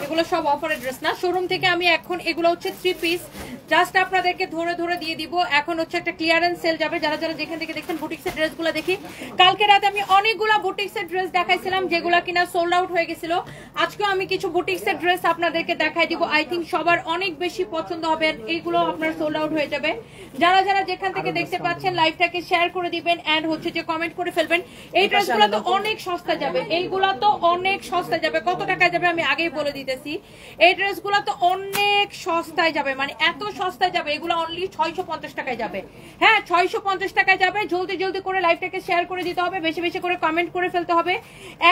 এগুলো সব অফারের ড্রেস না, শোরুম থেকে আমি এখন এগুলো হচ্ছে 3 পিস জাস্ট আপনাদেরকে ধরে ধরে দিয়ে দিব। এখন হচ্ছে একটা ক্লিয়ারেন্স সেল যাবে, যারা যারা যেখান থেকে দেখছেন বুটিক্সের ড্রেসগুলো দেখি। কালকে রাতে আমি অনেকগুলা বুটিক্সের ড্রেস দেখাইছিলাম যেগুলো কিনা সোল্ড আউট হয়ে গেছিল। আজকেও আমি কিছু বুটিক্সের ড্রেস আপনাদেরকে দেখাই দিব, আই থিঙ্ক সবার অনেক বেশি পছন্দ হবে। এইগুলো আপনার সোল্ড আউট হয়ে যাবে। যারা যারা যেখান থেকে দেখতে পাচ্ছেন লাইভটাকে শেয়ার করে দিবেন এন্ড হচ্ছে যে কমেন্ট করে ফেলবেন। এই ড্রেসগুলো তো অনেক সস্তা যাবে, এইগুলো তো অনেক সস্তা যাবে। কত টাকায় যাবে আমি আগেই বলে দিতেছি, এই ড্রেসগুলো তো অনেক সস্তায় যাবে, মানে এত সস্তায় যাবে, এগুলো অনলি 650 টাকায় যাবে। হ্যাঁ 650 টাকায় যাবে। জলদি জলদি করে লাইভটাকে শেয়ার করে দিতে হবে, বেশি বেশি করে কমেন্ট করে ফেলতে হবে।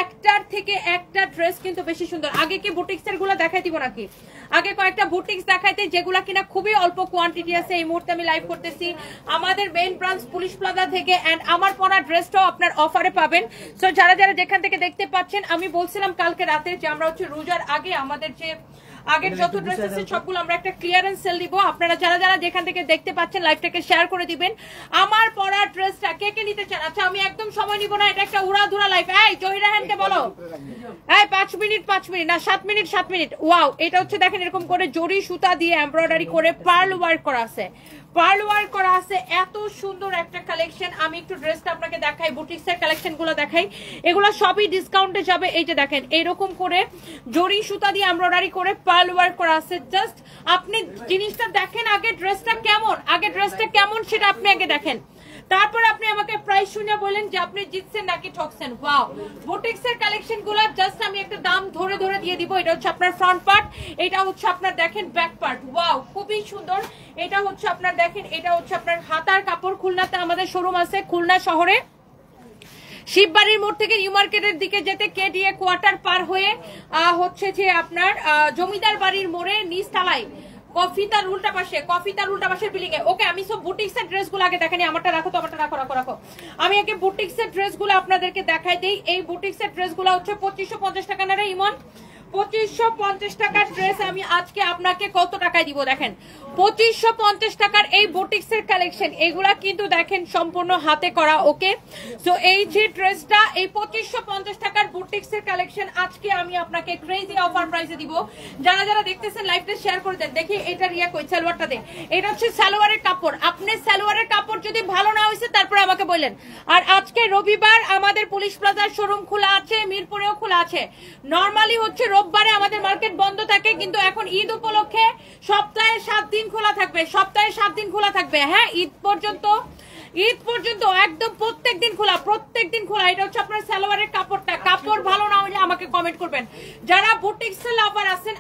একটার থেকে একটা ড্রেস কিন্তু বেশি সুন্দর। আগে কি বুটিক্সের গুলো দেখাই দিব নাকি? আগে কয়েকটা বুটিক্স দেখাইতে যেগুলা কিনা খুবই অল্প কোয়ান্টিটি আছে। এই মুহূর্তে আমি লাইভ করতেছি আমাদের মেইন ব্রাঞ্চ পুলিশ প্লাজা থেকে এন্ড আমার পরা ড্রেসটাও আপনার অফারে পাবেন। সো যারা যারা যেখান থেকে দেখতে পাচ্ছেন, আমি বলছিলাম কালকে রাতে যে আমরা হচ্ছে রোজার আগে আমাদের যে আগের যত ড্রেস আছে সবগুলো আমরা একটা ক্লিয়ারেন্স সেল দিব। আপনারা যারা যারা যেখান থেকে দেখতে পাচ্ছেন লাইভটাকে শেয়ার করে দিবেন। আমার পরা ড্রেসটা কে কে নিতে চান? আচ্ছা আমি একদম সময় নিব না, এটা একটা উড়াধুরা লাইভ। এই জহিরাহানকে বলো, এই 5 মিনিট না 7 মিনিট। ওয়াও, এটা হচ্ছে দেখেন এরকম করে জরি সুতা দিয়ে এমব্রয়ডারি করে পার্ল ওয়ার্ক করা আছে, এত সুন্দর একটা কালেকশন। আমি একটু ড্রেসটা আপনাকে দেখাই, বুটিক্সের কালেকশন গুলো দেখাই। এগুলো সবই ডিসকাউন্টে যাবে। এই যে দেখেন এরকম করে জরি সুতা দিয়ে এমব্রয়ডারি করে পার্ল ওয়ার্ক করা আছে। জাস্ট আপনি জিনিসটা দেখেন, আগে ড্রেসটা কেমন সেটা আপনি আগে দেখেন, তারপর আপনি আমাকে প্রাইস শুনে বলেন যে আপনি জিতছেন নাকি ঠকছেন। ওয়াও, বুটিক্সের কালেকশন গুলো জাস্ট আমি একটা দাম ধরে ধরে দিয়ে দিব। এটা হচ্ছে আপনার ফ্রন্ট পার্ট, এটা হচ্ছে আপনার দেখেন ব্যাক পার্ট। ওয়াও, খুবই সুন্দর। এটা হচ্ছে আপনার দেখেন, এটা হচ্ছে আপনার হাতার কাপড়। খুলনাতে আমাদের শোরুম আছে, খুলনা শহরে শিববাড়ির মোড় থেকে নিউ মার্কেটের দিকে যেতে কেডিএ কোয়ার্টার পার হয়ে হচ্ছে যে আপনার জমিদার বাড়ির মোড়ে নিচতলায় কফিতার উল্টা পাশের বিল্ডিং এ। ওকে, আমি সব বুটিক্সের ড্রেসগুলো আগে দেখানি। আমারটা রাখো তো, আমারটা রাখো। আমি আগে বুটিক্সের ড্রেসগুলো আপনাদেরকে দেখাই দেই। এই বুটিক্সের ড্রেসগুলো হচ্ছে 2550 টাকা না রে ইমন? 2550 টাকার ড্রেস আমি আজকে আপনাকে কত টাকায় দিব দেখেন। 2550 টাকার এই বুটিক্সের কালেকশন, এগুলা কিন্তু দেখেন সম্পূর্ণ হাতে করা। ওকে, সো এই যে ড্রেসটা, এই 2550 টাকার বুটিক্সের কালেকশন আজকে আমি আপনাকে ক্রেজি অফার প্রাইসে দিব। যারা যারা দেখতেছেন লাইভটা শেয়ার করে দেন। দেখি এটা রিয়া কই, সালোয়ারটা দে। এটা হচ্ছে সালোয়ারের কাপড়। আপনি সালোয়ারের কাপড় যদি ভালো না হয়েছে তারপরে আমাকে বললেন। আর আজকে রবিবার আমাদের পুলিশ প্লাজার শোরুম খোলা আছে, মিরপুরেও খোলা আছে। নরমালি হচ্ছে রোববারে আমাদের মার্কেট বন্ধ থাকে, কিন্তু এখন ঈদ উপলক্ষে সপ্তাহে 7 দিন খোলা থাকবে। হ্যাঁ, ঈদ পর্যন্ত একদম প্রত্যেক দিন খোলা। এটা হচ্ছে আপনার সালোয়ারের কাপড়টা। কাপড় ভালো না হলে আমাকে কমেন্ট করবেন। যারা বুটিক্স লাভার আছেন,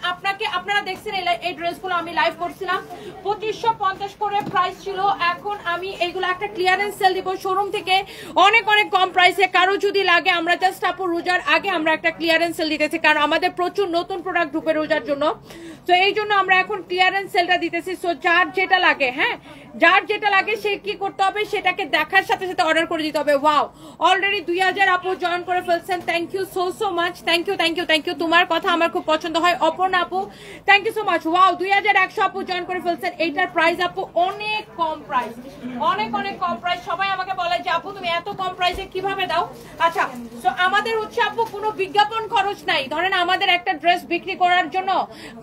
আপনারা দেখছেন এই ড্রেসগুলো আমি লাইভ করছিলাম, 2550 করে প্রাইস ছিল। এখন আমি এইগুলো একটা ক্লিয়ারেন্স সেল দিব শোরুম থেকে অনেক অনেক কম প্রাইসে। কারো যদি লাগে, আমরা জাস্ট আপু রোজার আগে আমরা একটা ক্লিয়ারেন্স সেল দিতেছি, কারণ আমাদের প্রচুর নতুন প্রোডাক্ট ঢুকে রোজার জন্য। তো এই জন্য আমরা এখন ক্লিয়ারেন্স সেলটা দিতেছি। সো যার যেটা লাগে, হ্যাঁ যার যেটা লাগে সে কি করতে হবে, সেটাকে দেখার সাথে সাথে অর্ডার করে দিতে হবে। ওয়াও, অলরেডি 2000 আপু জয়েন করে ফেলছেন। Thank you so much. Thank you. তোমার কথা আমার খুব পছন্দ হয়। অপর্ণা আপু thank you so much. Wow, 2100 আপু জয়েন করে ফেলছেন। এইটার প্রাইস আপু অনেক কম প্রাইস, অনেক কম প্রাইস। সবাই আমাকে বলে যে আপু তুমি এত কম প্রাইসে কিভাবে দাও? আচ্ছা, তো আমাদের হচ্ছে আপু কোনো বিজ্ঞাপন খরচ নাই। ধরেন আমাদের একটা ড্রেস বিক্রি করার জন্য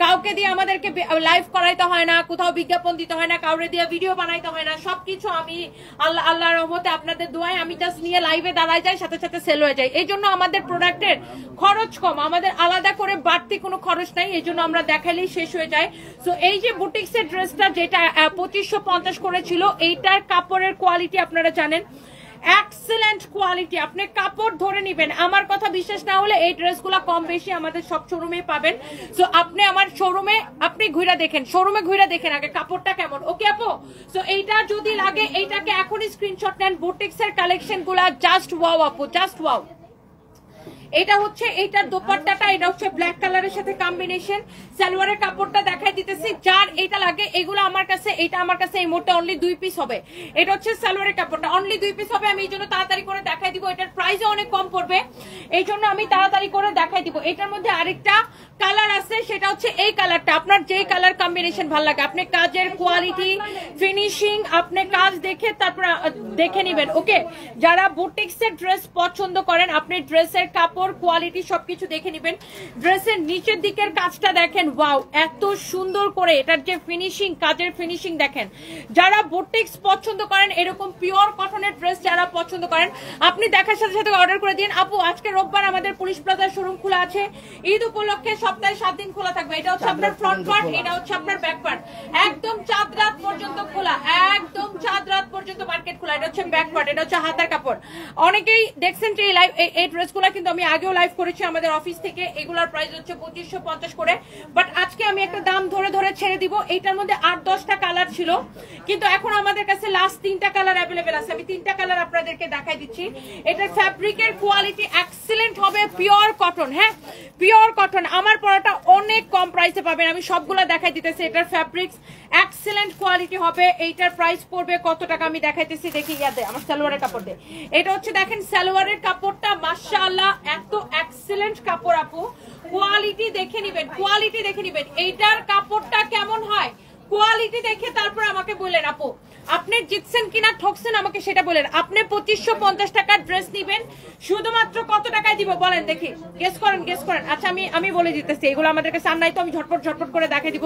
কাউকে দিয়ে আমাদেরকে লাইভ করাইতে হয় না, কোথাও বিজ্ঞাপন দিতে হয় না, কাউরে দিয়ে ভিডিও বানাইতে হয় না। সবকিছু আমি আল্লাহর রহমতে আপনাদের দোয়ায় আমি জাস্ট নিয়ে লাইভে দাঁড়ায় যাই, সাথে সাথে সেল হয়ে যায়। এই জন্য আমাদের প্রোডাক্টের খরচ কম, আমাদের আলাদা করে বাড়তি কোনো খরচ নাই। এই জন্য আমরা দেখালেই শেষ হয়ে যায়। সো এই যে বুটিক্সের ড্রেসটা যেটা 2550 করেছিল, এইটার কাপড়ের কোয়ালিটি আপনারা জানেন, এক্সেলেন্ট কোয়ালিটি। আপনি কাপড় ধরে নিবেন, আমার কথা বিশ্বাস না হলে এই ড্রেসগুলো কম বেশি আমাদের সব শোরুমে পাবেন। সো আপনি আমার শোরুমে ঘুরে দেখেন আগে কাপড়টা কেমন। ওকে আপু, সো এইটা যদি লাগে এইটাকে এখনই স্ক্রিনশট নেন। বুটিক্সের কালেকশন গুলা জাস্ট ওয়াও আপু, জাস্ট ওয়াও। এটা হচ্ছে এইটার দোপাট্টাটা, এটা হচ্ছে ব্ল্যাক কালারের সাথে কম্বিনেশন। সালোয়ারের কাপড়টা দেখাই দিতেছি। যার এটা লাগে, এগুলো আমার কাছে, এটা আমার কাছে এই মুহূর্তে অনলি 2 পিস হবে। এটা হচ্ছে সালোয়ারের কাপড়টা, অনলি 2 পিস হবে। আমি এই জন্য তাড়াতাড়ি করে দেখাই দিব। এটার প্রাইসও অনেক কম পড়বে, এই জন্য আমি তাড়াতাড়ি করে দেখাই দিব। এটার মধ্যে আরেকটা কালার আছে, সেটা হচ্ছে এই কালারটা। আপনার যেই কালার কম্বিনেশন ভালো লাগে, আপনি কাজের কোয়ালিটি, ফিনিশিং, আপনি কাজ দেখে তারপর দেখে নেবেন। ওকে, যারা বুটিক্সের ড্রেস পছন্দ করেন, আপনি ড্রেসের কাপড় কোয়ালিটি সবকিছু দেখে নেবেন। ড্রেসের নিচের দিকের কাজটা দেখেন, ওয়াও এত সুন্দর করে এটার যে ফিনিশিং, কাজের ফিনিশিং দেখেন। যারা বুটিক্স পছন্দ করেন, এরকম পিওর কটনের ড্রেস যারা পছন্দ করেন, আপনি দেখার সাথে সাথে অর্ডার করে দিন। আপু আজকে রোববার আমাদের পুলিশ প্লাজার শোরুম খোলা আছে, ঈদ উপলক্ষে সপ্তাহে 7 দিন খোলা থাকবে। এটা হচ্ছে আপনার ফ্রন্ট পার্ট, এটা হচ্ছে আপনার ব্যাক পার্ট, একদম চাঁদ রাত পর্যন্ত খোলা, একদম চাঁদ রাত পর্যন্ত মার্কেট খোলা। এটা হচ্ছে ব্যাক পার্ট, এটা হচ্ছে হাতার কাপড়। অনেকেই দেখছেন যে এই ড্রেসগুলো কিন্তু আমি আগেও লাইভ করেছি আমাদের অফিস থেকে। এগুলোর প্রাইস হচ্ছে 2550 করে, বাট আজকে আমি একটা দাম ধরে ধরে ছেড়ে দিব। এইটার মধ্যে 8-10টা কালার ছিল, কিন্তু এখন আমাদের কাছে লাস্ট 3টা কালার অ্যাভেলেবেল আছে। আমি 3টা কালার আপনাদেরকে দেখাই দিচ্ছি। এটার ফ্যাব্রিকের কোয়ালিটি এক্সিলেন্ট হবে, পিওর কটন। হ্যাঁ, পিওর কটন। আমার পরাটা অনেক কম প্রাইসে পাবেন, আমি সবগুলো দেখাই দিতেছি। এটার ফ্যাব্রিক্স এক্সিলেন্ট কোয়ালিটি হবে। এইটার প্রাইস পড়বে কত টাকা আমি দেখাইতেছি, দেখি ইয়াতে আমার সালোয়ারের কাপড় দিয়ে। এটা হচ্ছে দেখেন সালোয়ারের কাপড়টা, মাশাআল্লাহ এত এক্সিলেন্ট কাপড় আপু। কোয়ালিটি দেখে নিবেন, কোয়ালিটি দেখে নিবেন। এইটার কাপড়টা কেমন হয় কোয়ালিটি দেখে তারপর আমাকে বললেন আপু আপনি জিতছেন কিনা ঠকছেন আমাকে সেটা বলেন। আপনি 2550 টাকার ড্রেস নিবেন, শুধুমাত্র কত টাকায় দিব বলেন দেখি, গেস করেন গেস করেন। আচ্ছা আমি বলে দিতেছি, এগুলো আমাদের কাছে আর নাই তো আমি ঝটপট ঝটপট করে দেখাই দিব।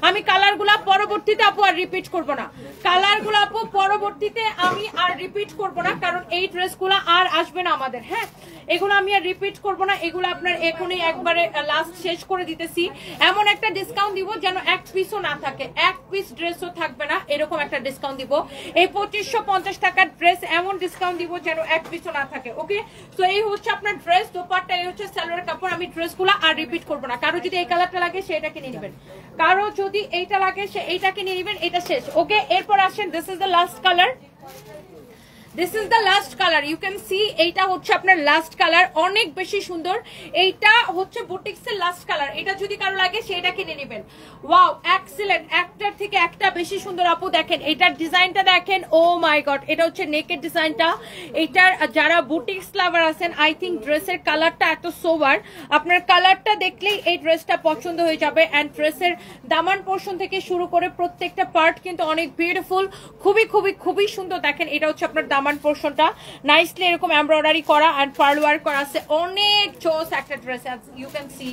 আমি কালারগুলা পরবর্তীতে আপু আর রিপিট করব না, কালারগুলো আপু পরবর্তীতে আমি আর রিপিট করব না, কারণ এই ড্রেসগুলো আর আসবে না আমাদের। হ্যাঁ, এগুলো আমি আর রিপিট করব না, এগুলো আপনার এখনই একবারে লাস্ট শেষ করে দিতেছি। এমন একটা ডিসকাউন্ট দিব যেন এক পিসও না থাকে, এক পিস ড্রেসও থাকবে না, এরকম একটা ডিসকাউন্ট দিব। এই 2550 টাকার ড্রেস এমন ডিসকাউন্ট দিব যেন এক পিসও না থাকে। ওকে, তো এই হচ্ছে আপনার ড্রেস, দোপাট্টা, এই হচ্ছে সালোয়ার কাপড়। আমি ড্রেসগুলো আর রিপিট করব না। কারো যদি এই কালারটা লাগে সে এটা কিনে নেবেন, কারো যদি এইটা লাগে সে এইটা কিনে নেবেন, এটা শেষ। ওকে, এরপর আসেন, this is the last colour, this is the last colour. You can see এইটা হচ্ছে আপনার লাস্ট কালার, অনেক বেশি সুন্দর। এইটা হচ্ছে বুটিক্সের লাস্ট কালার। এটা যদি কারো লাগে সেটা কিনে নেবেন। ওয়াও এক্সিলেন্ট, একটার থেকে একটা বেশি সুন্দর আপু। দেখেন এটার ডিজাইনটা দেখেন, ও মাই গড, এটা হচ্ছে নেকের ডিজাইনটা। এটার যারা বুটিক্স লাভার আছেন, আই থিঙ্ক ড্রেসের কালারটা এত সোবার, আপনার কালারটা দেখলেই এই ড্রেসটা পছন্দ হয়ে যাবে। অ্যান্ড ড্রেসের দামান পোর্শন থেকে শুরু করে প্রত্যেকটা পার্ট কিন্তু অনেক বিউটিফুল, খুবই খুবই খুবই সুন্দর। দেখেন এটা হচ্ছে আপনার দামান পোর্শনটা, নাইসলি এরকম এমব্রয়ডারি করা এন্ড পার্ল ওয়ার্ক করা আছে, অনেক জোস একটা ড্রেস। ইউ ক্যান সি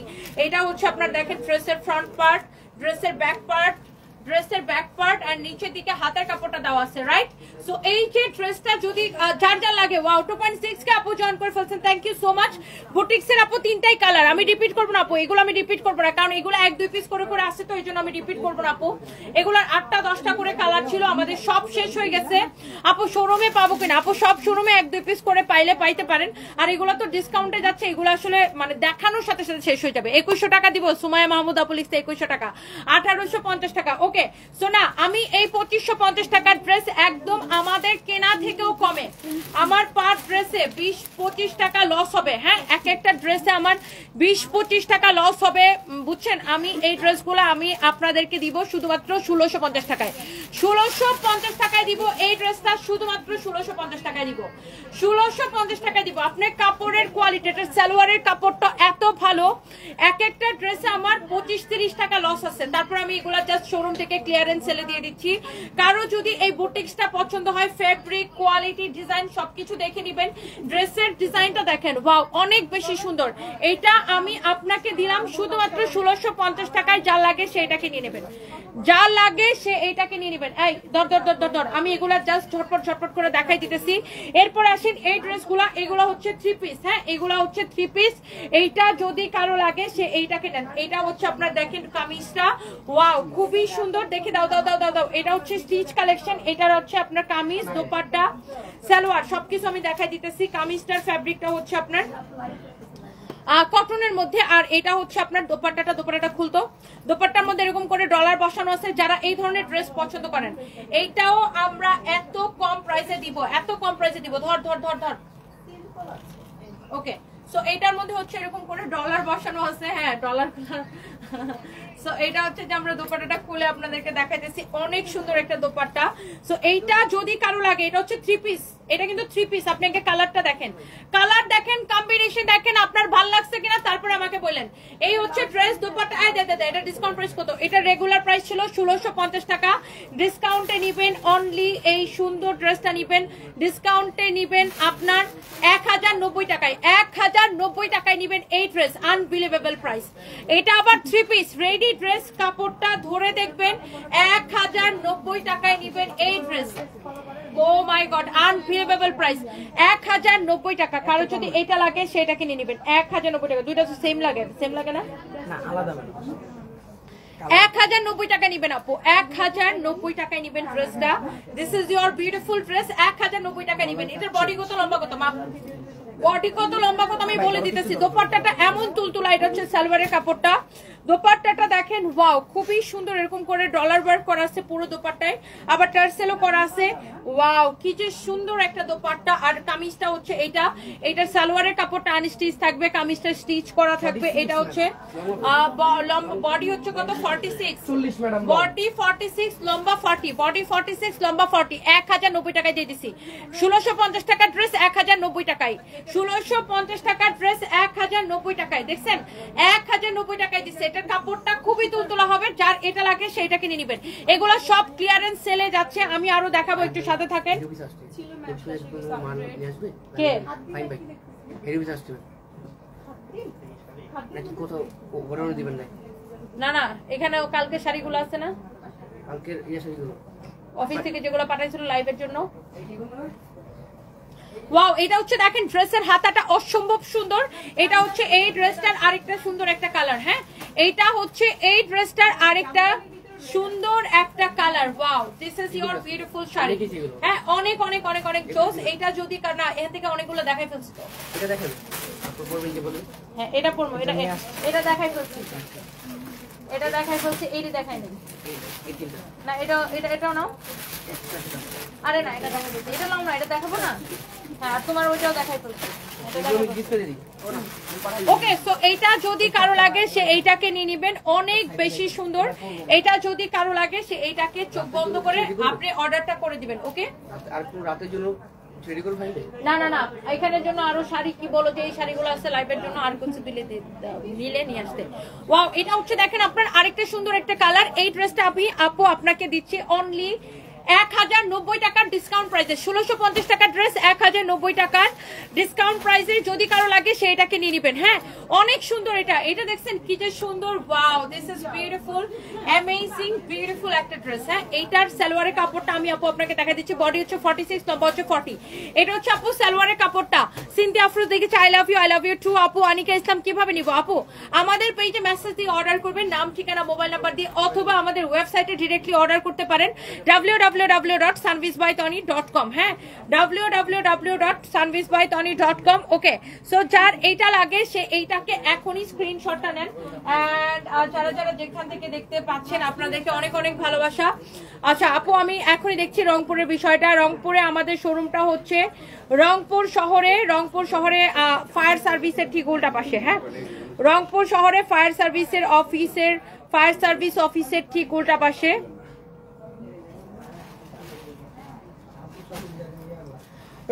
এটা হচ্ছে আপনার দেখেন ড্রেসের ফ্রন্ট পার্ট, ড্রেসের ব্যাক পার্ট, ড্রেসের ব্যাক পার্ট আর নিচের দিকে হাতের কাপড়টা দেওয়া আছে, রাইট? সো এই যে ড্রেসটা যদি যার যার লাগে, ওয়াও 2.6 কে আপু জয়েন করে ফেলছেন, থ্যাংক ইউ সো মাচ। বুটিক্সের আপু 3টাই কালার, আমি রিপিট করবো না আপু, এগুলো আমি রিপিট করবো না, কারণ এগুলো 1-2 পিস করে করে আসছে, তো এই জন্য আমি রিপিট করবো না আপু। এগুলোর 8টা-10টা করে কালার ছিল, আমাদের সব শেষ হয়ে গেছে। আপু শোরুমে পাবো কিনা? আপু সব শোরুমে 1-2 পিস করে পাইলে পাইতে পারেন, আর এগুলো তো ডিসকাউন্টে যাচ্ছে, এগুলো আসলে মানে দেখানোর সাথে সাথে শেষ হয়ে যাবে। 2100 টাকা দিব, সুমাইয়া মাহমুদ আপু লিখছে 2100 টাকা, 1850 টাকা। ওকে, সো না আমি এই 2550 টাকার ড্রেস একদম আমাদের কেনা থেকেও কমে, আমার পার ড্রেসে 20-25 টাকা লস হবে। হ্যাঁ, এক একটা ড্রেসে আমার 20-25 টাকা লস হবে, বুঝছেন? আমি এই ড্রেসগুলো আমি আপনাদেরকে দিব শুধুমাত্র 1650 টাকায়, 1650 টাকায় দিব এই ড্রেসটা, শুধুমাত্র 1650 টাকায় দিব, 1650 টাকায় দিব। আপনার কাপড়ের কোয়ালিটি, এটা সালোয়ারের কাপড়টা এত ভালো, এক একটা ড্রেসে আমার 25-30 টাকা লস আছে, তারপর আমি এগুলা জাস্ট শোরুম থেকে ক্লিয়ারেন্স সেলে দিয়ে দিচ্ছি। কারো যদি এই বুটিক্সটা পছন্দ হয়, ফেব্রিক, কোয়ালিটি, ডিজাইন সবকিছু দেখে নেবেন। ড্রেসের ডিজাইনটা দেখেন, ওয়াও অনেক বেশি সুন্দর। এটা আমি আপনাকে দিলাম শুধুমাত্র 1650 টাকায়, যা লাগে সেটাকে নিয়ে নেবেন, যা লাগে সে এইটাকে নিয়ে নেবেন। এই দর দর দর দর দর, আমি এগুলা জাস্ট ঝটপট ঝটপট করে দেখাই দিতেছি। এরপর আসেন এই ড্রেসগুলা, এগুলা হচ্ছে 3 পিস। হ্যাঁ, এগুলা হচ্ছে 3 পিস। এইটা যদি কারো লাগে সে এইটাকে নেন। এটা হচ্ছে আপনার দেখেন কামিজটা, ওয়াও খুবই সুন্দর, দেখে দাও দাও দাও দাও দাও। এটা হচ্ছে স্টিচ কালেকশন, এটার হচ্ছে আপনার কামিজ, দোপাট্টা, সালোয়ার সবকিছু আমি দেখাই দিতেছি। কামিজটার ফ্যাব্রিকটা হচ্ছে আপনার কটনের মধ্যে, আর এটা হচ্ছে আপনার দোপাট্টাটা, দোপাট্টাটা খুলতো, দোপাট্টার মধ্যে এরকম করে ডলার বসানো আছে। যারা এই ধরনের ড্রেস পছন্দ করেন, এইটাও আমরা এত কম প্রাইসে দিব, এত কম প্রাইসে দিব। ধর ধর ধর ধর, ওকে। সো এইটার মধ্যে হচ্ছে এরকম করে ডলার বসানো আছে, হ্যাঁ ডলার। সো এটা হচ্ছে যে আমরা দোপাট্টাটা খুলে আপনাদেরকে দেখাইতেছি, অনেক সুন্দর একটা দোপাট্টা। সো এইটা যদি কারো লাগে, এটা হচ্ছে 3 পিস, এটা কিন্তু 3 পিস। আপনাকে কালারটা দেখেন, কালার দেখেন, কম্বিনেশন দেখেন, আপনার ভালো লাগছে কিনা তারপরে আমাকে বলেন। এই হচ্ছে ড্রেস, দোপাট্টা এটা ডিসকাউন্ট প্রাইস কত? এটা রেগুলার প্রাইস ছিল 1650 টাকা, ডিসকাউন্টে নিবেন অনলি এই সুন্দর ড্রেসটা নিবেন, ডিসকাউন্টে নিবেন আপনার 1090 টাকায়, 1090 টাকায় নিবেন এই ড্রেস, আনবিলিভেবল প্রাইস। এটা আবার 3 পিস রেডি ড্রেস, কাপড়টা ধরে দেখবেন 1090 টাকায় নিবেন এই dress. Oh my god, unbelievable price, 1090 টাকা। কারো যদি এটা লাগে সেটা কিনে নেবেন 1090 টাকা। দুইটা তো সেম লাগে, সেম লাগে না? না আলাদা 1090 টাকা নিবেন আপু, 1090 টাকায় নিবেন ড্রেসটা। This is your beautiful dress, 1090 টাকা নিবেন। এটার বডি কত লম্বা কত মাপ, বডি কত লম্বা কত আমি বলে দিতেছি। দোপাট্টাটা এমন তুলতুলা, এটা হচ্ছে সালোয়ারের কাপড়টা। দোপাট্টাটা দেখেন, ওয়াও খুবই সুন্দর, এরকম করে ডলার ওয়ার্ক করা আছে পুরো দোপাট্টায়, আবার টার্সেলও করা আছে। ওয়াও কি যে সুন্দর একটা দোপাট্টা। আর কামিজটা হচ্ছে এটা সালোয়ারের কাপড়টা আনস্টিচ থাকবে, কামিজটা স্টিচ করা থাকবে। এটা হচ্ছে বডি হচ্ছে কত 46, বডি 46 লম্বা 40, বডি 46 লম্বা 40, 1090 টাকায় দিয়ে দিছি। 1650 টাকার ড্রেস 1090 টাকায়, 1650 টাকার ড্রেস 1090 টাকায়। দেখছেন 1090 টাকায় দিচ্ছে। এটার কাপড়টা খুবই তুলতুলা হবে, যার এটা লাগে সেটা কিনে নেবেন। এগুলো সব ক্লিয়ারেন্স সেলে যাচ্ছে, আমি আরো দেখাবো, একটু সাথে থাকেন। কে না না, এখানে কালকে শাড়িগুলো আছে না, কালকের অফিস থেকে যেগুলো পাঠাইছিল লাইভের জন্য। ওয়াও, এটা হচ্ছে দেখেন ড্রেসের হাতাটা অসম্ভব সুন্দর। এটা হচ্ছে এই ড্রেসটার আরেকটা সুন্দর একটা কালার। হ্যাঁ, এইটা হচ্ছে এই ড্রেসটার আরেকটা সুন্দর একটা colour. Wow, this is your beautiful sari. হ্যাঁ, অনেক অনেক অনেক অনেক জোস। এটা যদি না এখান থেকে অনেকগুলো দেখাই ফেলছি, এটা দেখেন। হ্যাঁ, এটা পরবো, এটা দেখাই ফেলছি, এটা দেখাই ফেলছি, এইটা দেখাই নেই না, এটাও নাও। আরে না, এটা দেখাই ফেলছি, এটা নাও না, এটা দেখাবো না। হ্যাঁ, তোমার ওইটাও দেখাই ফেলছি। ওকে, সো এইটা যদি কারো লাগে সে এইটাকে নিয়ে নিবেন, অনেক বেশি সুন্দর। এটা যদি কারো লাগে সে এইটাকে চোখ বন্ধ করে আপনি অর্ডারটা করে দিবেন। ওকে, আর কোন রাতের জন্য না না না, এখানের জন্য আরো শাড়ি কি বলো যে এই শাড়িগুলো আছে লাইভের জন্য, আর কিছু মিলে নিয়ে আসতে। ওয়াও, এটা হচ্ছে দেখেন আপনার আরেকটা সুন্দর একটা কালার। এই ড্রেসটা আপু আপনাকে দিচ্ছি অনলি 1090 টাকার ডিসকাউন্ট প্রাইসে। 1650 টাকার ড্রেস 1090 টাকার ডিসকাউন্ট প্রাইসে। যদি কারো লাগে সেটাকে নিয়ে নিবেন। হ্যাঁ, অনেক সুন্দর। এটা দেখছেন কি যে সুন্দর। Wow, this is beautiful, amazing beautiful একটা ড্রেস। হ্যাঁ, এইটার সালোয়ারের কাপড়টা আমি আপু আপনাকে দেখা দিচ্ছি। বডি হচ্ছে 46, লম্বা হচ্ছে 40। এটা হচ্ছে আপু সালোয়ারের কাপড়টা। সিনথিয়া আফরোজ দেখেছি, আই লাভ ইউ টু। আপু আনিকা ইসলাম কিভাবে নিব? আপু আমাদের পেজে মেসেজ দিয়ে অর্ডার করবেন, নাম ঠিকানা মোবাইল নাম্বার দিয়ে, অথবা আমাদের ওয়েবসাইটে ডিরেক্টলি অর্ডার করতে পারেন www.sunvisbytony.com। হ্যাঁ, www.sunvisbytony.com। ওকে, সো যার এইটা লাগে সে এইটাকে এখনই স্ক্রিনশটটা নেন। এন্ড যারা যারা যেখান থেকে দেখতে পাচ্ছেন আপনাদেরকে অনেক অনেক ভালোবাসা। আচ্ছা আপু, আমি এখনই দেখছি রংপুরের বিষয়টা। রংপুরে আমাদের শোরুমটা হচ্ছে রংপুর শহরে ফায়ার সার্ভিসের ঠিক উল্টা পাশে। হ্যাঁ, রংপুর শহরে ফায়ার সার্ভিস অফিসের ঠিক উল্টা পাশে।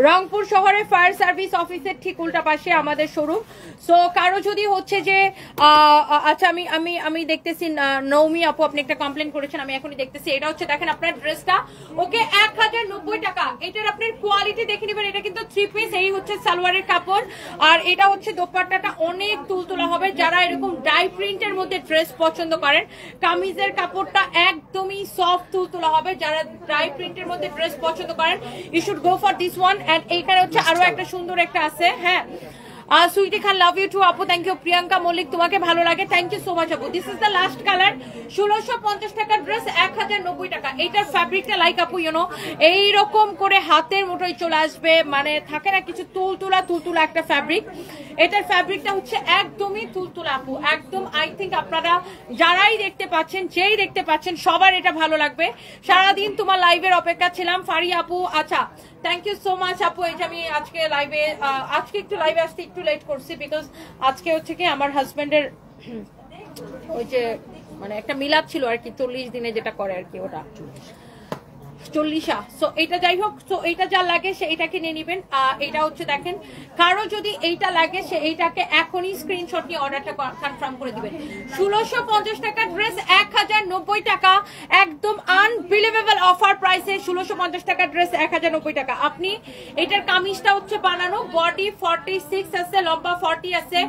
রংপুর শহরে ফায়ার সার্ভিস অফিসের ঠিক উল্টা পাশে আমাদের শোরুম। সো কারো যদি হচ্ছে যে আচ্ছা আমি দেখতেছি নৌমি আপু আপনি একটা কমপ্লেন করেছেন, আমি এখনই দেখতেছি। এটা হচ্ছে দেখেন আপনার ড্রেসটা। ওকে, 1090 টাকা। এটার আপনার কোয়ালিটি দেখে নেবেন। এটা কিন্তু 3 পিস, এই হচ্ছে সালোয়ারের কাপড়, আর এটা হচ্ছে দোপাট্টাটা অনেক তুলতুলা হবে। যারা এরকম ডাই প্রিন্টের মধ্যে ড্রেস পছন্দ করেন, কামিজের কাপড়টা একদমই সফট তুলতুলা হবে। যারা ডাই প্রিন্টের মধ্যে ড্রেস পছন্দ করেন, you should go for this one. And এইখানে হচ্ছে আরো একটা সুন্দর একটা আছে। হ্যাঁ, Sweety Khan love you too আপু, থ্যাংক ইউ। প্রিয়াঙ্কা মল্লিক তোমাকে ভালো লাগে, থ্যাংক ইউ সো মাচ আপু। This is the last colour. 1650 টাকার ড্রেস 1090 টাকা। এইটার ফ্যাব্রিকটা লাইক আপু ইউনো এইরকম করে হাতের মুঠোয় চলে আসবে, মানে থাকে না কিছু তুলতুলা একটা ফ্যাব্রিক। এটার ফ্যাব্রিকটা হচ্ছে একদমই তুলতুলা আপু, একদম। আই থিঙ্ক আপনারা যারাই দেখতে পাচ্ছেন, যেই দেখতে পাচ্ছেন, সবার এটা ভালো লাগবে। সারাদিন তোমার লাইভের অপেক্ষা ছিলাম ফারি আপু। আচ্ছা, থ্যাংক ইউ সো মাচ আপু। এই যে আমি আজকে একটু লাইভে আসতে একটু লেট করছি, বিকজ আজকে হচ্ছে কি আমার হাজবেন্ডের ওই যে মানে একটা মিলাদ ছিল আর কি, 40 দিনে যেটা করে আর কি, ওটা 40। সো এটা যাই হোক, সো এটা যা লাগে সে এটাকে নিয়ে নেবেন। এটা হচ্ছে দেখেন, কারো যদি এইটা লাগে সে এইটাকে এখনই স্ক্রিনশট নিয়ে অর্ডারটা কনফার্ম করে দিবেন। 1650 টাকা ড্রেস, 1090 টাকা, একদম আনবিলিভেবল অফার প্রাইসে 1650 টাকা ড্রেস 1090 টাকা। আপনি এটার কামিজটা হচ্ছে বানানো, বডি 46 আছে, লম্বা 40 আছে।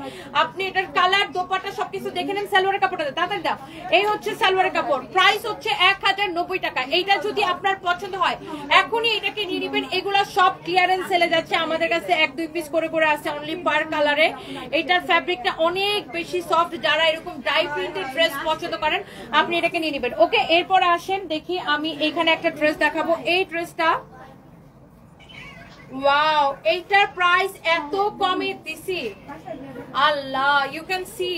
আপনি এটার কালার, দোপাট্টা সবকিছু দেখে নেন। সালোয়ারের কাপড়টা তাড়াতাড়ি দাও, এই হচ্ছে সালোয়ারের কাপড়, প্রাইস হচ্ছে 1090 টাকা। এইটা যদি আপনার পছন্দ হয় এখনই এটাকে নিয়ে নেবেন। এগুলা সব ক্লিয়ারেন্স সেলে যাচ্ছে, আমাদের কাছে 1-2 পিস করে করে আছে অনলি পার কালারে। এইটার ফ্যাব্রিকটা অনেক বেশি সফট, যারা এরকম ডাই প্রিন্টেড ড্রেস পছন্দ করেন আপনি এটাকে নিয়ে নেবেন। ওকে, এরপর আসেন দেখি, আমি এখানে একটা ড্রেস দেখাবো। এই ড্রেসটা ওয়াও, এইটার প্রাইস এত কমে দিছি, আল্লাহ, ইউ ক্যান সি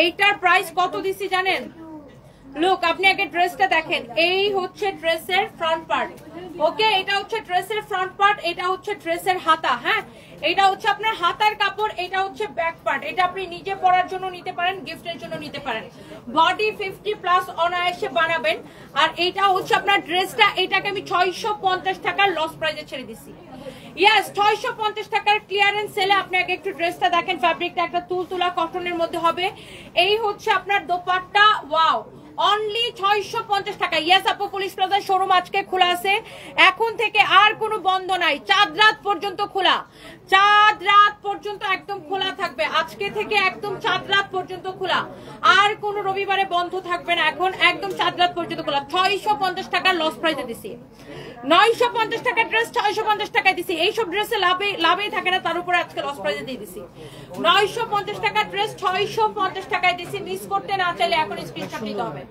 এইটার প্রাইস কত দিছি জানেন? লুক, আপনি আগে ড্রেসটা দেখেন, এই হচ্ছে ড্রেসের ফ্রন্ট পার্ট। ওকে, এটা হচ্ছে ড্রেসের ফ্রন্ট পার্ট, এটা হচ্ছে ড্রেসের হাতা। হ্যাঁ, এটা হচ্ছে আপনার হাতার কাপড়, এটা হচ্ছে ব্যাক পার্ট। এটা আপনি নিজে পরার জন্য নিতে পারেন, গিফটের জন্য নিতে পারেন। বডি 50+ অনায়াসে বানাবেন। আর এটা হচ্ছে আপনার ড্রেসটা, এটাকে আমি 650 টাকার লস প্রাইসে ছেড়ে দিছি। ইয়েস, 650 টাকার ক্লিয়ারেন্স সেলে। আপনি আগে একটু ড্রেসটা দেখেন, ফ্যাব্রিকটা একটা তুলতুলা কটনের মধ্যে হবে। এই হচ্ছে আপনার দোপাট্টা, ওয়াও, অনলি 650 টাকা। ইয়েস আপু, পুলিশ প্লাজার শোরুম আজকে খোলা আছে, এখন থেকে আর কোনো বন্ধ নাই, চাঁদ রাত পর্যন্ত খোলা, চাঁদ রাত পর্যন্ত একদম খোলা থাকবে। আজকে থেকে একদম চাঁদ রাত পর্যন্ত খোলা, আর কোনো রবিবারে বন্ধ থাকবে না, এখন একদম চাঁদ রাত পর্যন্ত খোলা। 650 টাকার লস প্রাইসে দিছি, 950 টাকার ড্রেস 650 টাকায় দিছি। এইসব ড্রেসে লাভেই থাকে না, তার উপরে আজকে লস প্রাইসে দিয়ে দিছি। 950 টাকার ড্রেস 650 টাকায় দিছি। মিস করতে না চাইলে এখন স্ক্রিনশট নিতে হবে।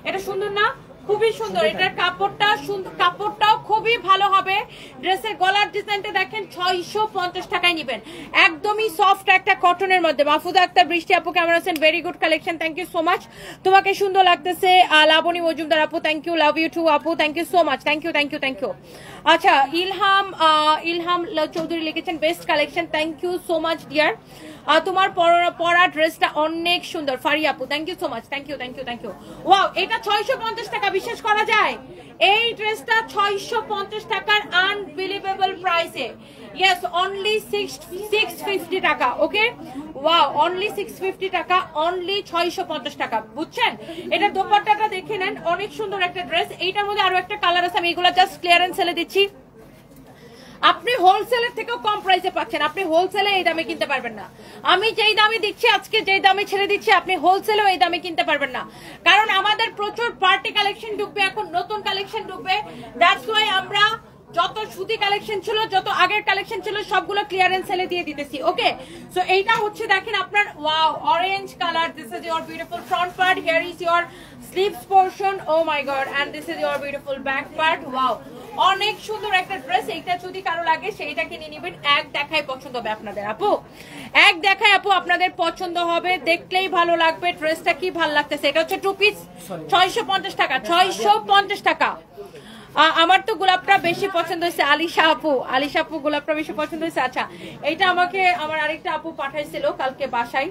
এটা সুন্দর না? খুবই সুন্দর। এটার কাপড়টা সুন্দর, কাপড়টাও খুবই ভালো হবে। ড্রেসের গলার ডিজাইনটা দেখেন, 650 টাকায় নেবেন। একদমই সফট একটা কটনের মধ্যে। মাহফুজা আক্তার, বৃষ্টি আপু কেমন আছেন? Very good collection, thank you so much. তোমাকে সুন্দর লাগতেছে। লাবণী মজুমদার আপু, thank you, love you too আপু, thank you so much, thank you, thank you, thank you. আচ্ছা, ইলহাম চৌধুরী লিখেছেন best collection, thank you so much dear. তোমার পরা ড্রেসটা অনেক সুন্দর, ফারি আপু, thank you so much, thank you, thank you, thank you. Wow, এটা 650 টাকা, বিশ্বাস করা যায়? এই ড্রেসটা 650 টাকার আনবিলিভেবল প্রাইসে। ইয়েস, অনলি 650 টাকা। ওকে, ওয়াও, অনলি 650 টাকা, অনলি 650 টাকা, বুঝছেন? এটা দোপাট্টাটা দেখে নেন, অনেক সুন্দর একটা ড্রেস। এইটার মধ্যে আরো একটা কালার আছে, আমি এগুলো জাস্ট ক্লিয়ারেন্স সেলে দিচ্ছি। আপনি হোলসেলের থেকেও কম প্রাইসে পাচ্ছেন, আপনি হোলসেলে এই দামে কিনতে পারবেন না। আমি যেই দামে দিচ্ছি আজকে, যেই দামে ছেড়ে দিচ্ছি, আপনি হোলসেলেও এই দামে কিনতে পারবেন না, কারণ আমাদের প্রচুর পার্টি কালেকশন ঢুকবে, এখন নতুন কালেকশন ঢুকবে। দ্যাটস ওয়াই আমরা যত সুতি কালেকশন ছিল, যত আগের কালেকশন ছিল, সবগুলো ক্লিয়ারেন্স সেলে দিয়ে দিতেছি। ওকে, সো এইটা হচ্ছে দেখেন আপনার, wow, orange colour. This is your beautiful front part, here is your sleeves portion, oh my god, and this is your beautiful back part. Wow, অনেক সুন্দর একটা ড্রেস। এইটা যদি কারো লাগে সেইটাকে নিয়ে নেবেন। এক দেখায় পছন্দ হবে আপনাদের আপু, এক দেখায় আপু আপনাদের পছন্দ হবে, দেখলেই ভালো লাগবে। ড্রেসটা কি ভালো লাগতেছে। এটা হচ্ছে 2 পিস, 650 টাকা, 650 টাকা। আমার তো গোলাপটা বেশি পছন্দ হয়েছে, আলিশা আপু গোলাপটা বেশি পছন্দ হয়েছে। আচ্ছা, এইটা আমাকে আমার আরেকটা আপু পাঠাইছিল কালকে বাসায়।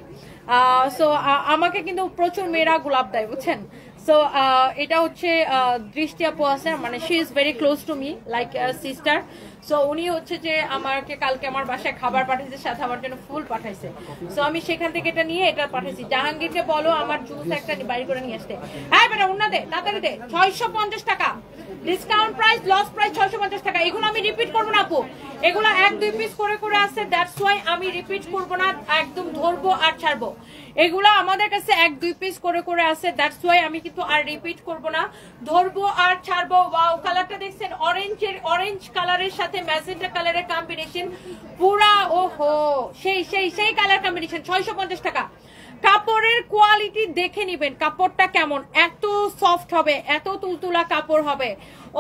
সো আমাকে কিন্তু প্রচুর মেয়েরা গোলাপ দেয়, বুঝছেন? সো এটা হচ্ছে দৃষ্টি আপু আছে, মানে she is very close to me, like sister. So উনি হচ্ছে যে আমাকে কালকে আমার বাসায় খাবার পাঠাইছে, সাথে আমার জন্য ফুল পাঠাইছে। সো আমি সেখান থেকে এটা নিয়ে এটা পাঠাইছি। জাহাঙ্গীরকে বলো আমার জুস একটা বাইর করে নিয়ে আসতে। হ্যাঁ বেটা, উন্না দে, তাড়াতাড়ি দে। 650 টাকা ডিসকাউন্ট প্রাইস, লস প্রাইস 650 টাকা। এগুলো আমি রিপিট করবো না আপু, এগুলো 1-2 পিস করে করে আসছে, দ্যাটস ওয়াই আমি রিপিট করবো না, একদম ধরবো আর ছাড়বো। এগুলো আমাদের কাছে 1-2 পিস করে করে আসছে, দ্যাটস ওয়াই আমি কিন্তু আর রিপিট করবো না, ধরবো আর ছাড়বো। ওয়াও, কালারটা দেখছেন, অরেঞ্জ কালারের সাথে ম্যাজেন্টা কালারের কম্বিনেশন, পুরা ওহো সেই কালার কম্বিনেশন। 650 টাকা। কাপড়ের কোয়ালিটি দেখে নিবেন, কাপড়টা কেমন, এত সফট হবে, এত তুলতুলা কাপড় হবে।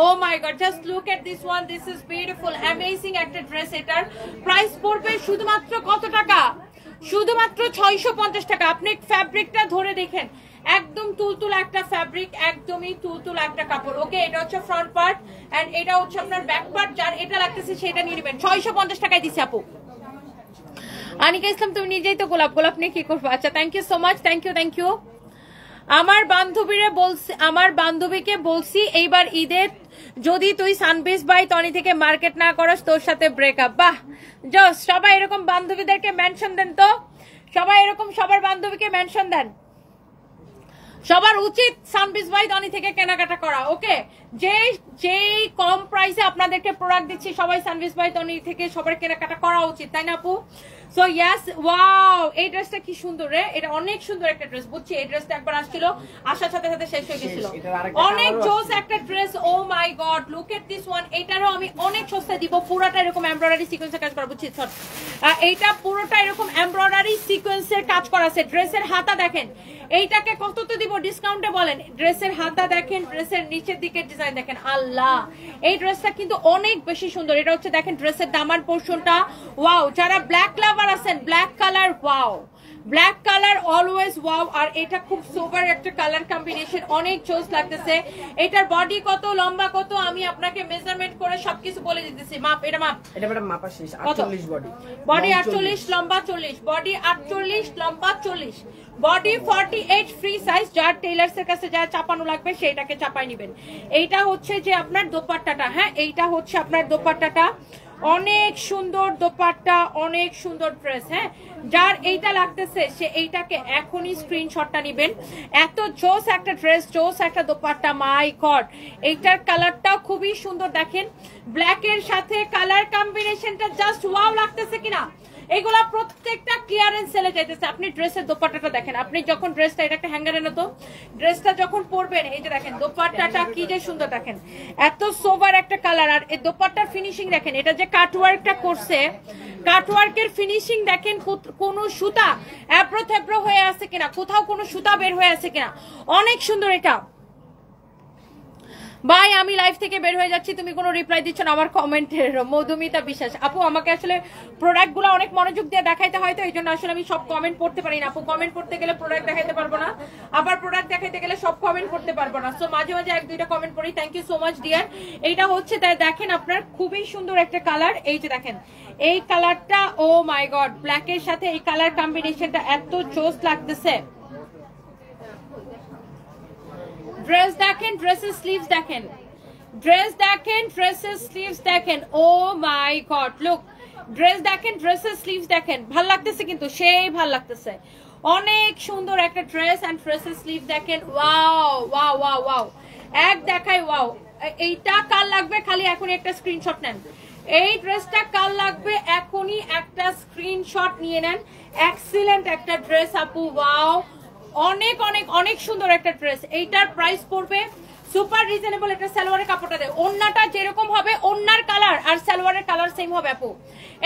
Oh my god, just look at this one, this is beautiful, amazing একটা ড্রেস। এটার প্রাইস পড়বে শুধুমাত্র কত টাকা? শুধুমাত্র 650 টাকা। আপনি ফ্যাব্রিকটা ধরে দেখেন, একদম তুলতুলা একটা ফ্যাব্রিক, একদমই তুলতুলা একটা কাপড়। ওকে, এটা হচ্ছে ফ্রন্ট পার্ট এন্ড এটা হচ্ছে আপনার ব্যাক পার্ট। যার এটা লাগতেছে সেটা নিয়ে নেবেন। 650 টাকায় দিছি আপু। আনিকা ইসলাম, তুমি নিজেই তো গোলাপ নিয়ে কি করবো? আচ্ছা, thank you so much, thank you. আমার বান্ধবীকে বলছি এইবার ঈদে যদি তুই সানবিস বাই তনি থেকে মার্কেট না করস তোর সাথে ব্রেকআপ। বাহ জস, সবাই এরকম বান্ধবীদেরকে মেনশন দেন তো, সবাই এরকম সবার বান্ধবীকে মেনশন দেন। সবার উচিত সানবিস বাই তনি থেকে কেনাকাটা করা। ওকে, যেই কম প্রাইসে আপনাদেরকে প্রোডাক্ট দিচ্ছি সবাই সানবিস বাই তনি থেকে সবার কেনাকাটা করা উচিত, তাই না আপু? সো ইয়াস, ওয়াও এই ড্রেসটা কি সুন্দর রে, এটা অনেক সুন্দর একটা ড্রেস। বুঝছি এই ড্রেসটা একবার আসছিল, আসার সাথে সাথে শেষ হয়ে গেছিল। অনেক জোস একটা dress. Oh my god, look at this one. এটারও আমি অনেক সস্তায় দিব, পুরোটা এরকম এমব্রয়ডারি সিকোয়েন্সের কাজ করা। বুঝছি এইটা পুরোটা এরকম এমব্রয়ডারি সিকোয়েন্সের কাজ করা আছে। ড্রেসের হাতা দেখেন, এইটাকে কত তো দিব ডিসকাউন্টে বলেন? ড্রেসের হাতা দেখেন, ড্রেসের নিচের দিকের ডিজাইন দেখেন, আল্লাহ এই ড্রেসটা কিন্তু অনেক বেশি সুন্দর। এটা হচ্ছে দেখেন ড্রেসের দামান পোর্শনটা, ওয়াও। যারা ব্ল্যাক লাভার আছেন, black colour, wow black colour always wow. আর এটা খুব সোবার একটা কালার কম্বিনেশন, অনেক জোস লাগতেছে। এটার বডি কত, লম্বা কত, আমি আপনাকে মেজারমেন্ট করে সবকিছু বলে দিতেছি। মাপ, এটা মাপ, এটা ম্যাডাম মাপা শেষ। 48 বডি, বডি 48, লম্বা 40, বডি 48, লম্বা 40, বডি 48 ফ্রি সাইজ। যার টেইলার্স এর কাছে যা চাপানো লাগবে সেইটাকে চাপাই নেবেন। এইটা হচ্ছে যে আপনার দোপাট্টাটা, হ্যাঁ এইটা হচ্ছে আপনার দোপাট্টাটা, অনেক সুন্দর দোপাট্টা, অনেক সুন্দর ড্রেস। হ্যাঁ, যার এইটা লাগতেছে সে এইটাকে এখনই স্ক্রিনশটটা নেবেন। এত জোস একটা ড্রেস, জোস একটা দোপাট্টা, মাই গড। এইটার কালারটাও খুবই সুন্দর দেখেন, ব্ল্যাক এর সাথে কালার কম্বিনেশনটা জাস্ট ওয়াও লাগতেছে কিনা। এগুলা প্রত্যেকটা ক্লিয়ারেন্স সেলে যাইতেছে। আপনি ড্রেসের দোপাট্টাটা দেখেন, আপনি যখন ড্রেসটা, এটা একটা হ্যাঙ্গারে না তো, ড্রেসটা যখন পরবেন এই যে দেখেন দোপাট্টাটা কি যে সুন্দর দেখেন, এত সোবার একটা কালার। আর এই দোপাট্টার ফিনিশিং দেখেন, এটা যে কাটওয়ার্কটা করছে, কাটওয়ার্কের ফিনিশিং দেখেন, কোনো সুতা অ্যাব্রো থ্যাব্রো হয়ে আছে কিনা, কোথাও কোনো সুতা বের হয়ে আছে কিনা, অনেক সুন্দর এটা। ভাই আমি লাইভ থেকে বের হয়ে যাচ্ছি, তুমি কোনো রিপ্লাই দিচ্ছ না আমার কমেন্টের। মধুমিতা বিশ্বাস আপু, আমাকে আসলে প্রোডাক্ট গুলো অনেক মনোযোগ দিয়ে দেখাইতে হয় তো, এই জন্য আসলে আমি সব কমেন্ট পড়তে পারি না আপু। কমেন্ট পড়তে গেলে প্রোডাক্ট দেখাইতে পারবো না, আবার প্রোডাক্ট দেখাইতে গেলে সব কমেন্ট পড়তে পারবো না। সো মাঝে মাঝে এক দুইটা কমেন্ট পড়ি। Thank you so much dear. এইটা হচ্ছে তাই দেখেন আপনার খুবই সুন্দর একটা কালার। এই যে দেখেন এই কালারটা, ও মাই গড, ব্ল্যাক এর সাথে এই কালার কম্বিনেশনটা এত জোস লাগতেছে। ড্রেস দেখেন, ড্রেসের স্লিভস দেখেন, ড্রেস দেখেন, ড্রেসের স্লিভস দেখেন, ও মাই গড লুক। ড্রেস দেখেন, ড্রেসের স্লিভস দেখেন, ভাল লাগতেছে কিন্তু, সেই ভাল লাগতেছে। অনেক সুন্দর একটা ড্রেস এন্ড ড্রেসের স্লিভ দেখেন, ওয়াও ওয়াও ওয়াও ওয়াও, এক দেখাই ওয়াও। এইটা কার লাগবে খালি এখনই একটা স্ক্রিনশট নেন। এই ড্রেসটা কার লাগবে এখনই একটা স্ক্রিনশট নিয়ে নেন। এক্সিলেন্ট একটা ড্রেস আপু, ওয়াও অনেক অনেক অনেক সুন্দর একটা ড্রেস। এইটার প্রাইস পড়বে সুপার রিজনেবল। এটা সালোয়ারের কাপড়টা দেয়, ওন্নাটা যেরকম হবে ওন্নার কালার আর সালোয়ারের কালার সেম হবে আপু।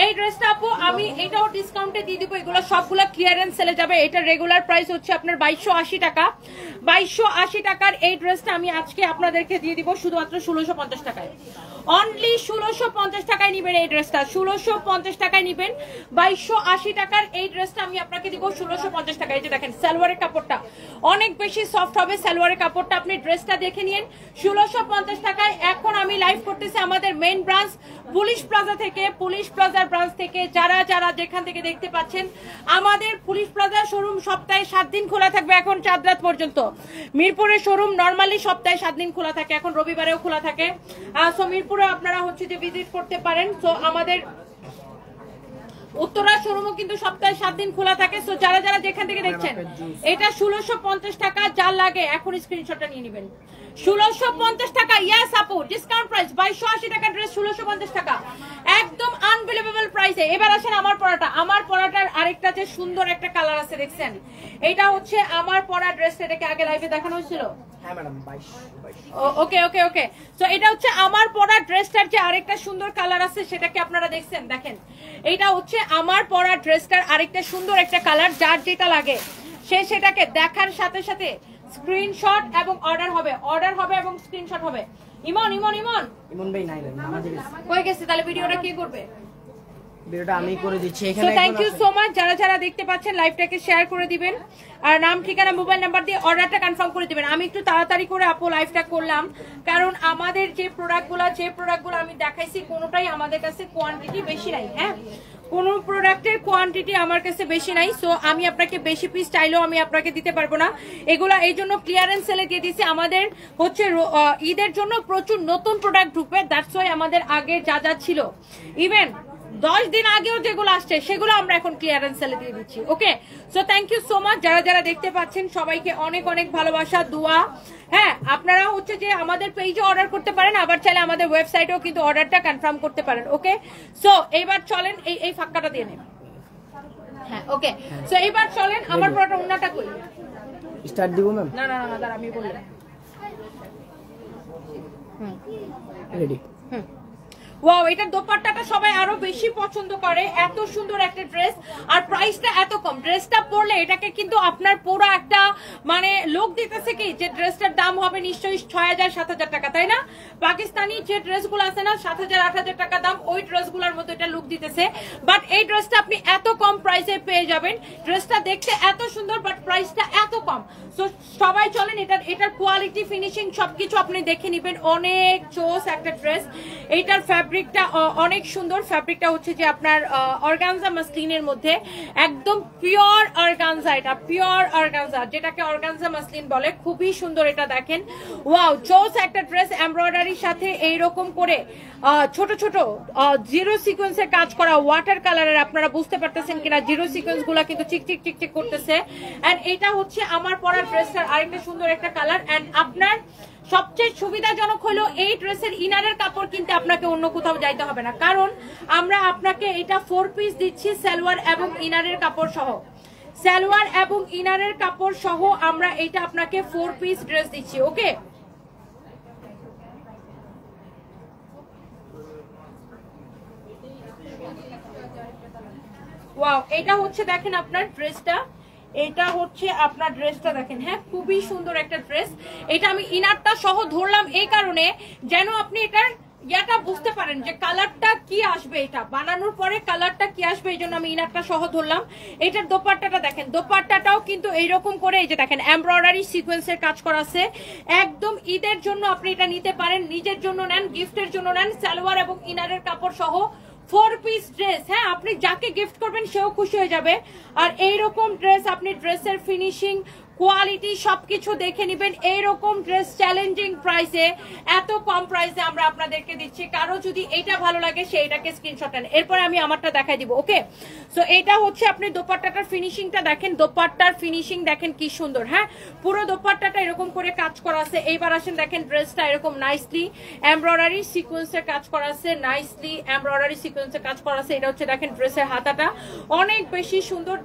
এই ড্রেসটা আপু আমি এটাও ডিসকাউন্টে দিয়ে দিব, এগুলো সবগুলো ক্লিয়ারেন্স সেলে যাবে। এটা রেগুলার প্রাইস হচ্ছে আপনার 2280 টাকা। 2280 টাকার এই ড্রেসটা আমি আজকে আপনাদেরকে দিয়ে দিব শুধুমাত্র 1650 টাকায়। অনলি 1650 টাকায় নিবেন এই ড্রেসটা, 1650 টাকায় নিবেন। 2280 টাকার এই ড্রেসটা আমি আপনাকে দিব 1650 টাকায়। এই যে দেখেন সালোয়ারের কাপড়টা অনেক বেশি সফট হবে, সালোয়ারের কাপড়টা আপনি ড্রেসটা দেখে নিন 1650 টাকায়। এখন আমি লাইভ করতেছি আমাদের মেইন ব্রাঞ্চ পুলিশ প্লাজা থেকে, পুলিশ প্লাজার ব্রাঞ্চ থেকে। যারা যারা যেখান থেকে দেখতে পাচ্ছেন, আমাদের পুলিশ প্লাজা শোরুম সপ্তাহে 7 দিন খোলা থাকবে এখন চাঁদ রাত পর্যন্ত। মিরপুরের শোরুম নরমালি সপ্তাহে 7 দিন খোলা থাকে, এখন রবিবারেও খোলা থাকে। সো মিরপুরে আপনারা হচ্ছে যে ভিজিট করতে পারেন। সো আমাদের উত্তরা শোরুমও কিন্তু সপ্তাহে 7 দিন খোলা থাকে। সো যারা যারা যেখান থেকে দেখছেন, এটা 1650 টাকা, যার লাগে এখন স্ক্রিনশটটা নিয়ে নেবেন। 1650 টাকা, ইয়েস আপু, ডিসকাউন্ট প্রাইস 2280 টাকা ড্রেস 1650 টাকা, একদম আনবিলিভেবল প্রাইসে। এবার আসেন আমার পরাটা। আমার পরাটার আরেকটা যে সুন্দর একটা কালার আছে দেখছেন, এটা হচ্ছে আমার পরা ড্রেসটা, এটাকে আগে লাইভে দেখানো হয়েছিল। হ্যাঁ ম্যাডাম, 22। ওকে ওকে ওকে। সো এটা হচ্ছে আমার পরা ড্রেসটার যে আরেকটা সুন্দর কালার আছে সেটাকে আপনারা দেখছেন, দেখেন এইটা হচ্ছে আমার পরা ড্রেসটার আরেকটা সুন্দর একটা কালার। যার যেটা লাগে সে সেটাকে দেখার সাথে সাথে স্ক্রিনশট এবং অর্ডার হবে, অর্ডার হবে এবং স্ক্রিনশট হবে। ইমন ইমন ইমন ইমন ভাই নাই নামাজে গেছে, কই গেছে? তাহলে ভিডিওটা কে করবে? ভিডিওটা আমি করে দিচ্ছি সো এখানে। Thank you so much. যারা যারা দেখতে পাচ্ছেন লাইভটাকে শেয়ার করে দিবেন আর নাম ঠিকানা মোবাইল নাম্বার দিয়ে অর্ডারটা কনফার্ম করে দিবেন। আমি একটু তাড়াতাড়ি করে আপু লাইভটা করলাম, কারণ আমাদের যে প্রোডাক্টগুলো আমি দেখাইছি কোনোটাই আমাদের কাছে কোয়ান্টিটি বেশি নাই। হ্যাঁ, কোন প্রোডাক্টের কোয়ান্টিটি আমার কাছে বেশি নাই, সো আমি আপনাকে বেশি পিস চাইলেও আমি আপনাকে দিতে পারবো না। এগুলা এই জন্য ক্লিয়ারেন্স সেলে দিয়ে দিচ্ছি। আমাদের হচ্ছে ঈদের জন্য প্রচুর নতুন প্রোডাক্ট ঢুকবে, দ্যাটস ওয়াই আমাদের আগে যা যা ছিল ইভেন 10 দিন আগেও যেগুলো আসছে সেগুলো আমরা এখন ক্লিয়ারেন্স সেলে দিয়ে দিচ্ছি। Okay, so thank you so much যারা যারা দেখতে পাচ্ছেন, সবাইকে অনেক অনেক ভালোবাসা, দোয়া। হ্যাঁ, আপনারা হচ্ছে যে আমাদের পেজে অর্ডার করতে পারেন, আবার চাইলে আমাদের ওয়েবসাইটেও কিন্তু অর্ডারটা কনফার্ম করতে পারেন। ওকে, সো এইবার চলেন এই ফাঁকাটা দিয়ে নেন। হ্যাঁ, ওকে, সো এইবার চলেন আমার পুরোটা ওন্নাটা করি। স্টার্ট দিব ম্যাম? না না না, দাঁড়া আমি বললাম। রেডি। ওয়াও, এটার দোপাট্টাটা সবাই আরো বেশি পছন্দ করে, এত সুন্দর একটা ড্রেস আর প্রাইসটা এত কম। ড্রেসটা পরলে এটাকে কিন্তু আপনার পুরো একটা মানে লোক দিতেছে কি যে ড্রেসটার দাম হবে নিশ্চয়ই 6000-7000 টাকা, তাই না? পাকিস্তানি যে ড্রেসগুলো আছে না 7000-8000 টাকা দাম, ওই ড্রেসগুলোর মধ্যে এটা লুক দিতেছে। বাট এই ড্রেসটা আপনি এত কম প্রাইসে পেয়ে যাবেন। ড্রেসটা দেখতে এত সুন্দর বাট প্রাইসটা এত কম। সো সবাই চলেন এটার কোয়ালিটি, ফিনিশিং সবকিছু আপনি দেখে নেবেন। অনেক জোস একটা ড্রেস। এইটার ফ্যাব্রিকটা অনেক সুন্দর। ফ্যাব্রিকটা হচ্ছে যে আপনার অর্গানজা মাসলিনের মধ্যে, একদম পিওর অর্গানজা। এটা পিওর অর্গানজা, যেটাকে অর্গানজা মাসলিন বলে। খুবই সুন্দর এটা, দেখেন। ওয়াও, জোস একটা ড্রেস। এমব্রয়ডারির সাথে এইরকম করে ছোট ছোট জিরো সিকোয়েন্সের কাজ করা, ওয়াটার কালারের। আপনারা বুঝতে পারতেছেন কিনা, জিরো সিকোয়েন্স গুলা কিন্তু চিকচিক চিকচিক করতেছে। এন্ড এটা হচ্ছে আমার পরা ড্রেসটার আরেকটা সুন্দর একটা কালার। এন্ড আপনার সবচেয়ে সুবিধাজনক হলো এই ড্রেসের ইনারের কাপড় কিনতে আপনাকে অন্য কোথাও যাইতে হবে না, কারণ আমরা আপনাকে এটা 4 পিস দিচ্ছি সালোয়ার এবং ইনারের কাপড় সহ। সালোয়ার এবং ইনারের কাপড় সহ আমরা এটা আপনাকে 4 পিস ড্রেস দিচ্ছি। ওকে, ওয়াও, এটা হচ্ছে দেখেন আপনার ড্রেসটা, এটা হচ্ছে আপনার ড্রেসটা দেখেন। হ্যাঁ, খুবই সুন্দর একটা ড্রেস। এটা আমি ইনারটা সহ ধরলাম এই কারণে যেন আপনি এটার ইয়াটা বুঝতে পারেন যে কালারটা কি আসবে, এটা বানানোর পরে কালারটা কি আসবে, এই জন্য আমি ইনারটা সহ ধরলাম। এটার দোপাট্টাটা দেখেন, দোপাট্টাটাও কিন্তু এইরকম করে এই যে দেখেন এমব্রয়ডারি সিকোয়েন্সের কাজ করা আছে। একদম ঈদের জন্য আপনি এটা নিতে পারেন, নিজের জন্য নেন, গিফটের জন্য নেন। সালোয়ার এবং ইনারের কাপড় সহ 4 পিস ড্রেস। হ্যাঁ, আপনি যাকে গিফট করবেন সেও খুশি হয়ে যাবে। আর এইরকম ড্রেস আপনি ড্রেসের ফিনিশিং, কোয়ালিটি সবকিছু দেখে নেবেন। এইরকম ড্রেস চ্যালেঞ্জিং প্রাইসে, এত কম প্রাইসে আমরা আপনাদেরকে দিচ্ছি। কারো যদি এটা ভালো লাগে সে এটাকে স্ক্রিনশট নেন, এরপরে আমি আমারটা দেখাই দিব। ওকে, সো এটা হচ্ছে আপনি দোপাট্টাটার ফিনিশিংটা দেখেন, দোপাট্টার ফিনিশিং দেখেন কি সুন্দর। হ্যাঁ, পুরো দোপাট্টাটা এরকম করে কাজ করা আছে। এইবার আসেন দেখেন ড্রেসটা এরকম নাইসলি এমব্রয়ডারি সিকোয়েন্সের কাজ করা আছে, নাইসলি এমব্রয়ডারি সিকোয়েন্সের কাজ করা আছে। এটা হচ্ছে দেখেন ড্রেসের হাতাটা অনেক বেশি সুন্দর।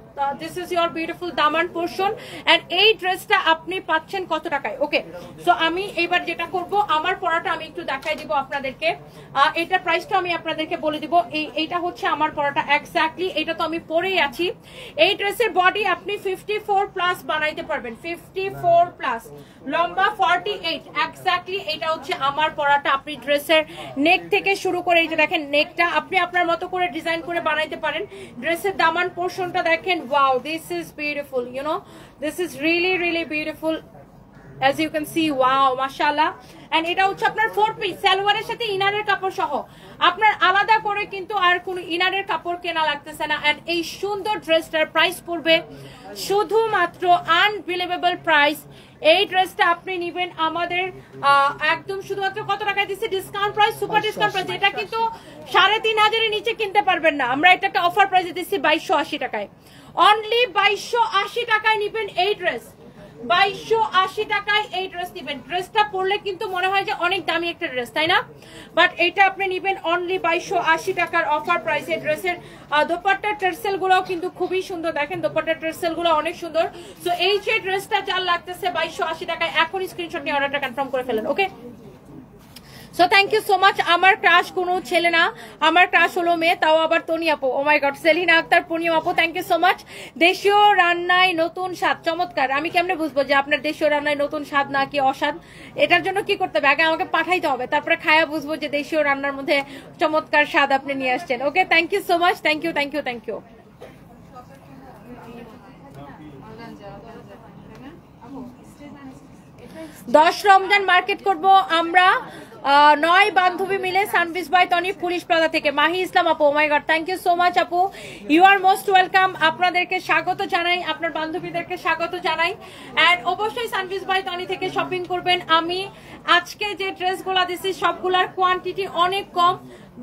This is your beautiful Daman portion. And এই ড্রেসটা আপনি পাচ্ছেন কত টাকায়? ওকে, সো আমি এবার যেটা করব, আমার পরাটা আমি একটু দেখাই দিব আপনাদেরকে। এটার প্রাইসটা আমি আপনাদেরকে বলে দিব। এইটা হচ্ছে আমার পরাটা এক্স্যাক্টলি, এটা তো আমি পরেই আছি। এই ড্রেসের বডি আপনি 54 প্লাস বানাইতে পারবেন, 54 প্লাস, লম্বা 48 এক্স্যাক্টলি। এটা হচ্ছে আমার পরাটা। আপনি ড্রেসের নেক থেকে শুরু করে এই যে দেখেন নেকটা আপনি আপনার মতো করে ডিজাইন করে বানাইতে পারেন। ড্রেসের দামান পোর্শনটা দেখেন, wow, this is beautiful, you know, this is really really beautiful. as you can see, wow, mashallah. and এটা হচ্ছে আপনার 4 পিস সালোয়ারের সাথে ইনারের কাপড় সহ। আপনার আলাদা করে কিন্তু আর কোনো ইনারের কাপড় কেনা লাগতেছে না। এন্ড এই সুন্দর ড্রেসটার প্রাইস পড়বে শুধুমাত্র আনবিলিভেবল প্রাইস। এই ড্রেসটা আপনি নেবেন আমাদের একদম শুধুমাত্র কত টাকায় দিচ্ছি? Discount price, super discount price. এটা কিন্তু 3500 এর নিচে কিনতে পারবেন না। আমরা এটাকে অফার প্রাইসে দিচ্ছি 2280 টাকায়। অনলি 2280 টাকায় নেবেন এই ড্রেস, 2280 টাকায় এই ড্রেস নেবেন। ড্রেসটা পরলে কিন্তু মনে হয় যে অনেক দামি একটা ড্রেস, তাই না? বাট এটা আপনি নেবেন অনলি 2280 টাকার অফার প্রাইসে। ড্রেসের দোপাট্টার টার্সেল গুলোও কিন্তু খুবই সুন্দর, দেখেন দোপাট্টার টার্সেল গুলো অনেক সুন্দর। সো এই যে ড্রেসটা যার লাগতেছে 2280 টাকায়, এখন স্ক্রিনশট নিয়ে অর্ডারটা কনফার্ম করে ফেলেন। Okay, so thank you so much. আমার ক্রাশ কোনো ছেলে না, আমার ক্রাশ হলো মেয়ে, তাও আবার তনি আপু। Oh my god, Selina Akter, পূর্ণিমা আপু, থ্যাংক ইউ সো মাচ। দেশীয় রান্নায় নতুন স্বাদ, চমৎকার। আমি কেমনে বুঝবো যে আপনার দেশীয় রান্নায় নতুন স্বাদ না কি অস্বাদ? এটার জন্য কি করতে হবে? আগে আমাকে পাঠাইতে হবে, তারপরে খায়া বুঝবো যে দেশীয় রান্নার মধ্যে চমৎকার স্বাদ আপনি নিয়ে আসছেন। Okay, thank you so much, thank you, thank you, thank you. 10 Ramzan market করব আমরা নয় বান্ধবী মিলে Sanvis by Toni police plaza থেকে মাহি ইসলাম আপু, oh my god thank you so much আপু, ইউ আর মোস্ট ওয়েলকাম। আপনাদেরকে স্বাগত জানাই, আপনার বান্ধবীদেরকে স্বাগত জানাই। এন্ড অবশ্যই সানভিস বাই তনি থেকে শপিং করবেন। আমি আজকে যে ড্রেসগুলো দিছি সবগুলার কোয়ান্টিটি অনেক কম,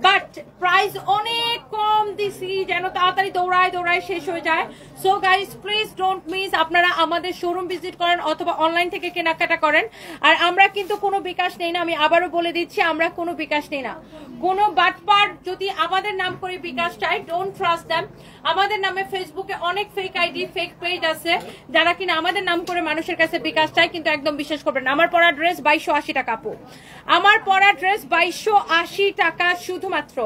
বাট প্রাইস অনেক কম দিছি যেন তাড়াতাড়ি দৌড়ায় শেষ হয়ে যায়। So guys please don't miss, আপনারা আমাদের শোরুম ভিজিট করেন অথবা অনলাইন থেকে কেনাকাটা করেন। আর আমরা কিন্তু কোনো বিকাশ নেই না, আমি আবারও বলে দিচ্ছি, আমরা কোনো বিকাশ নেই না। কোনো বাটপার যদি আমাদের নাম করে বিকাশ চাই, ডোন্ট ট্রাস্ট দেম। আমাদের নামে ফেসবুকে অনেক ফেক আইডি, ফেক পেজ আছে যারা কিনা আমাদের নাম করে মানুষের কাছে বিকাশ চায়, কিন্তু একদম বিশ্বাস করবেন না। আমার পরা ড্রেস 2280 টাকা আপু, আমার পরা ড্রেস 2280 টাকা শুধুমাত্র।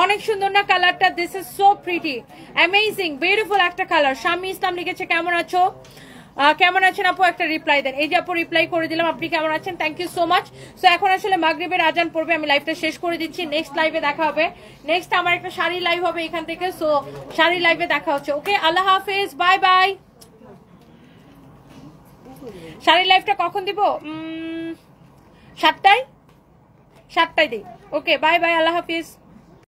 অনেক সুন্দর না কালারটা? This is so pretty, amazing, beautiful একটা কালার। শাম্মী ইসলাম লিখেছে কেমন আছো, কেমন আছেন আপু, একটা রিপ্লাই দেন। এই যে আপু রিপ্লাই করে দিলাম, আপনি কেমন আছেন, thank you so much. So এখন আসলে মাগরিবের আজান পড়বে, আমি লাইভটা শেষ করে দিচ্ছি, নেক্সট লাইভে দেখা হবে। নেক্সট আমার একটা শাড়ি লাইভ হবে এখান থেকে, সো শাড়ি লাইভে দেখা হচ্ছে। ওকে, আল্লাহ হাফেজ, বাই বাই। শাড়ি লাইভটা কখন দিব? 7টায় দিই। ওকে, বাই বাই, আল্লাহ হাফিজ।